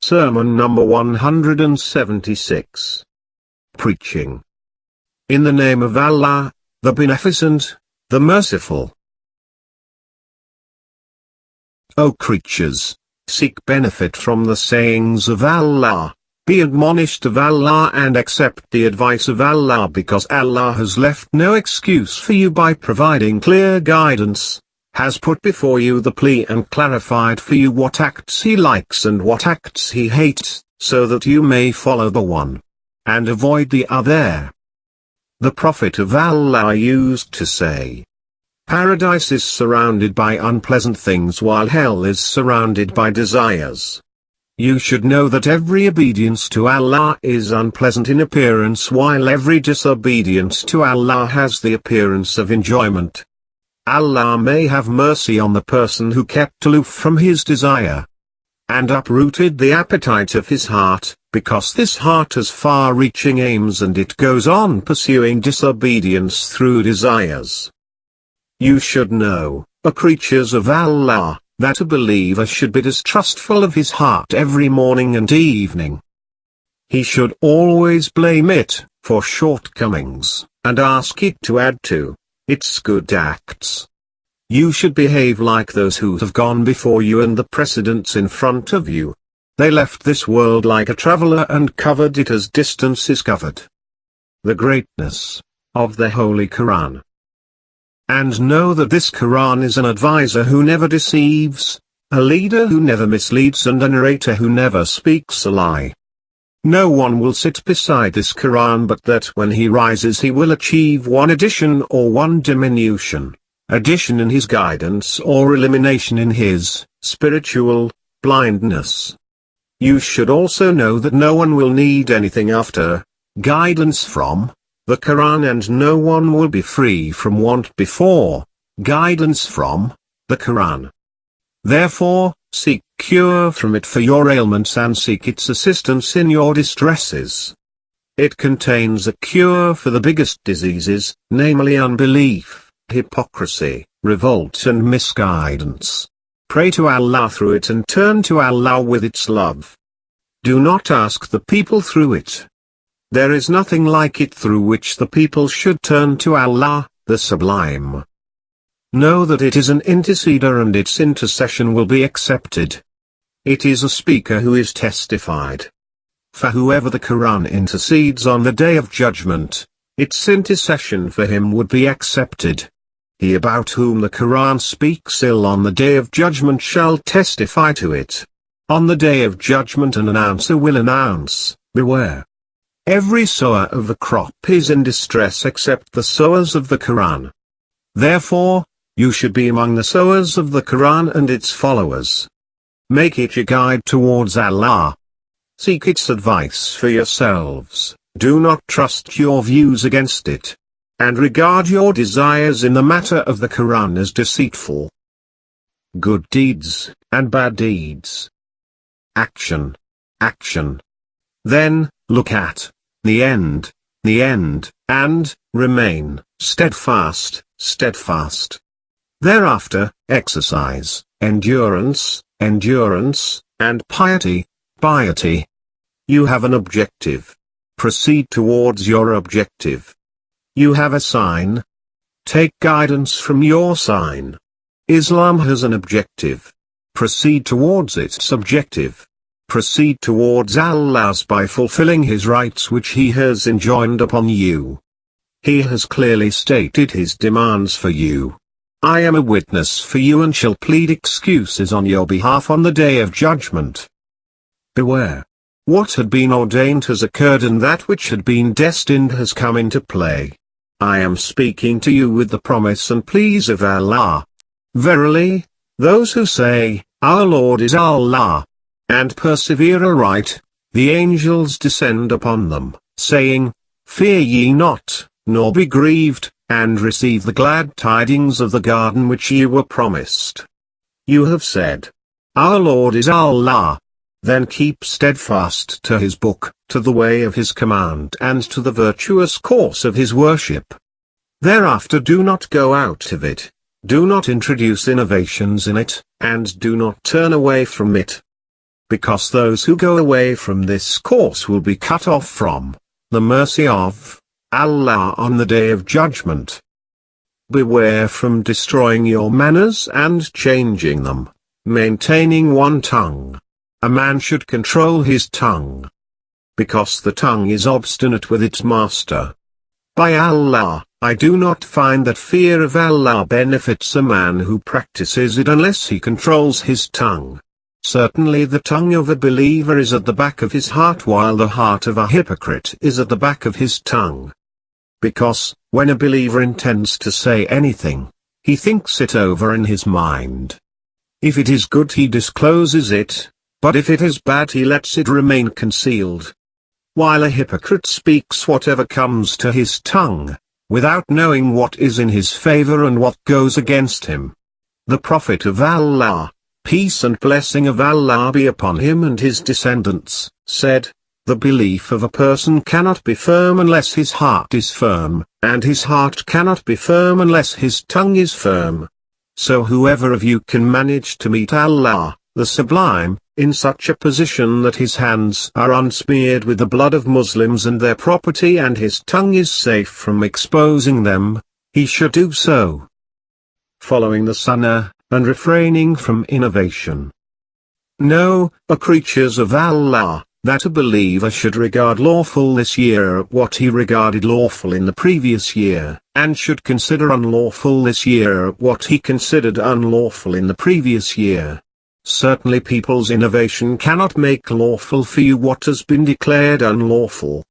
Sermon number 176. Preaching. In the name of Allah, the Beneficent, the Merciful. O creatures, seek benefit from the sayings of Allah, be admonished of Allah and accept the advice of Allah, because Allah has left no excuse for you by providing clear guidance, has put before you the plea and clarified for you what acts He likes and what acts He hates, so that you may follow the one and avoid the other. The Prophet of Allah used to say, "Paradise is surrounded by unpleasant things while hell is surrounded by desires." You should know that every obedience to Allah is unpleasant in appearance, while every disobedience to Allah has the appearance of enjoyment. Allah may have mercy on the person who kept aloof from his desire and uprooted the appetite of his heart, because this heart has far-reaching aims and it goes on pursuing disobedience through desires. You should know, O creatures of Allah, that a believer should be distrustful of his heart every morning and evening. He should always blame it for shortcomings, and ask it to add to its good acts. You should behave like those who have gone before you and the precedents in front of you. They left this world like a traveler and covered it as distance is covered. The greatness of the Holy Quran. And know that this Quran is an advisor who never deceives, a leader who never misleads, and a narrator who never speaks a lie. No one will sit beside this Quran but that when he rises he will achieve one addition or one diminution, addition in his guidance or elimination in his spiritual blindness. You should also know that no one will need anything after guidance from the Quran, and no one will be free from want before guidance from the Quran. Therefore, seek cure from it for your ailments and seek its assistance in your distresses. It contains a cure for the biggest diseases, namely unbelief, hypocrisy, revolt and misguidance. Pray to Allah through it and turn to Allah with its love. Do not ask the people through it. There is nothing like it through which the people should turn to Allah, the Sublime. Know that it is an interceder and its intercession will be accepted. It is a speaker who is testified. For whoever the Quran intercedes on the Day of Judgment, its intercession for him would be accepted. He about whom the Quran speaks ill on the Day of Judgment shall testify to it. On the Day of Judgment an announcer will announce, "Beware! Every sower of the crop is in distress except the sowers of the Quran." Therefore, you should be among the sowers of the Quran and its followers. Make it your guide towards Allah. Seek its advice for yourselves, do not trust your views against it, and regard your desires in the matter of the Quran as deceitful. Good deeds, and bad deeds. Action. Action. Then, look at the end, and remain steadfast, steadfast. Thereafter, exercise endurance, endurance, and piety, piety. You have an objective. Proceed towards your objective. You have a sign. Take guidance from your sign. Islam has an objective. Proceed towards its objective. Proceed towards Allah's by fulfilling His rights which He has enjoined upon you. He has clearly stated His demands for you. I am a witness for you and shall plead excuses on your behalf on the Day of Judgment. Beware. What had been ordained has occurred and that which had been destined has come into play. I am speaking to you with the promise and pleas of Allah. Verily, those who say, "Our Lord is Allah," and persevere aright, the angels descend upon them, saying, "Fear ye not, nor be grieved, and receive the glad tidings of the garden which ye were promised." You have said, "Our Lord is Allah." Then keep steadfast to His book, to the way of His command and to the virtuous course of His worship. Thereafter do not go out of it, do not introduce innovations in it, and do not turn away from it. because those who go away from this course will be cut off from the mercy of Allah on the day of judgment. Beware from destroying your manners and changing them, maintaining one tongue. A man should control his tongue, because the tongue is obstinate with its master. By Allah, I do not find that fear of Allah benefits a man who practices it unless he controls his tongue. Certainly the tongue of a believer is at the back of his heart, while the heart of a hypocrite is at the back of his tongue. Because, when a believer intends to say anything, he thinks it over in his mind. If it is good he discloses it, but if it is bad he lets it remain concealed. While a hypocrite speaks whatever comes to his tongue, without knowing what is in his favor and what goes against him. The Prophet of Allah, peace and blessing of Allah be upon him and his descendants, said, "The belief of a person cannot be firm unless his heart is firm, and his heart cannot be firm unless his tongue is firm." So whoever of you can manage to meet Allah, the Sublime, in such a position that his hands are unsmeared with the blood of Muslims and their property and his tongue is safe from exposing them, he should do so. Following the Sunnah, and refraining from innovation. Know, O creatures of Allah, that a believer should regard lawful this year what he regarded lawful in the previous year, and should consider unlawful this year what he considered unlawful in the previous year. Certainly people's innovation cannot make lawful for you what has been declared unlawful.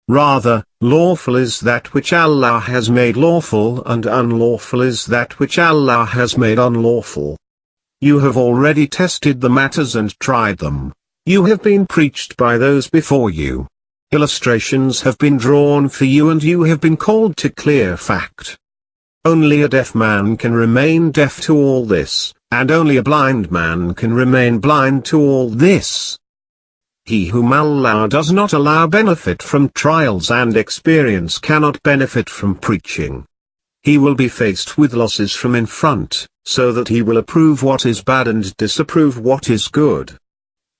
Rather, lawful is that which Allah has made lawful, and unlawful is that which Allah has made unlawful. You have already tested the matters and tried them. You have been preached by those before you. Illustrations have been drawn for you and you have been called to clear fact. Only a deaf man can remain deaf to all this, and only a blind man can remain blind to all this. He whom Allah does not allow benefit from trials and experience cannot benefit from preaching. He will be faced with losses from in front, so that he will approve what is bad and disapprove what is good.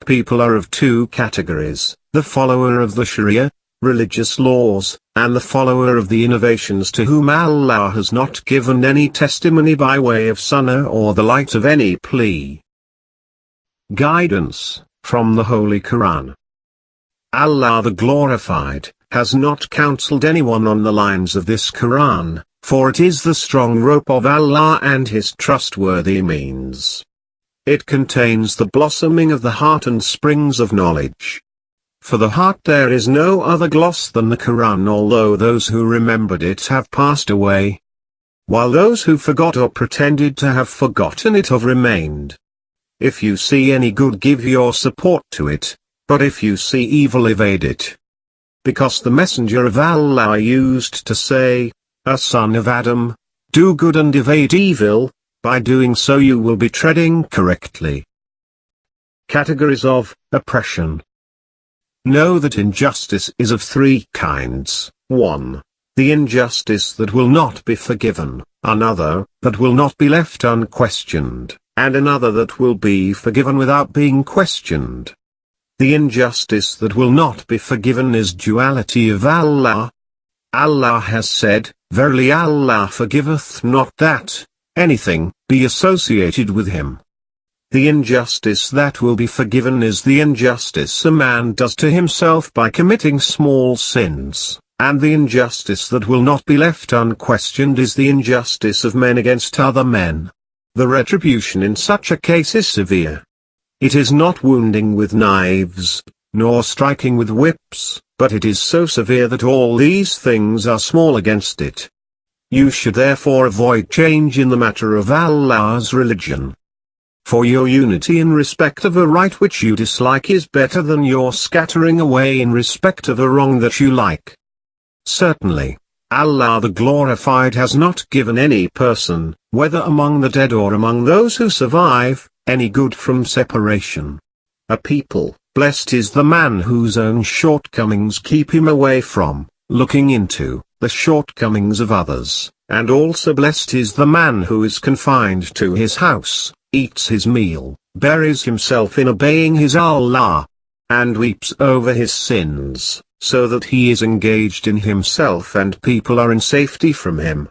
People are of two categories, the follower of the Sharia, religious laws, and the follower of the innovations to whom Allah has not given any testimony by way of sunnah or the light of any plea. Guidance, from the Holy Quran. Allah the Glorified, has not counseled anyone on the lines of this Quran, for it is the strong rope of Allah and His trustworthy means. It contains the blossoming of the heart and springs of knowledge. For the heart there is no other gloss than the Quran, although those who remembered it have passed away, while those who forgot or pretended to have forgotten it have remained. If you see any good, give your support to it, but if you see evil, evade it. Because the Messenger of Allah used to say, "O son of Adam, do good and evade evil, by doing so you will be treading correctly." Categories of oppression. Know that injustice is of three kinds: 1. The injustice that will not be forgiven, another, that will not be left unquestioned, and another that will be forgiven without being questioned. The injustice that will not be forgiven is duality of Allah. Allah has said, "Verily Allah forgiveth not that anything be associated with Him." The injustice that will be forgiven is the injustice a man does to himself by committing small sins, and the injustice that will not be left unquestioned is the injustice of men against other men. The retribution in such a case is severe. It is not wounding with knives, nor striking with whips, but it is so severe that all these things are small against it. You should therefore avoid change in the matter of Allah's religion. For your unity in respect of a right which you dislike is better than your scattering away in respect of a wrong that you like. Certainly, Allah the Glorified has not given any person, whether among the dead or among those who survive, any good from separation. A people, blessed is the man whose own shortcomings keep him away from looking into the shortcomings of others, and also blessed is the man who is confined to his house, eats his meal, buries himself in obeying his Allah, and weeps over his sins, so that he is engaged in himself and people are in safety from him.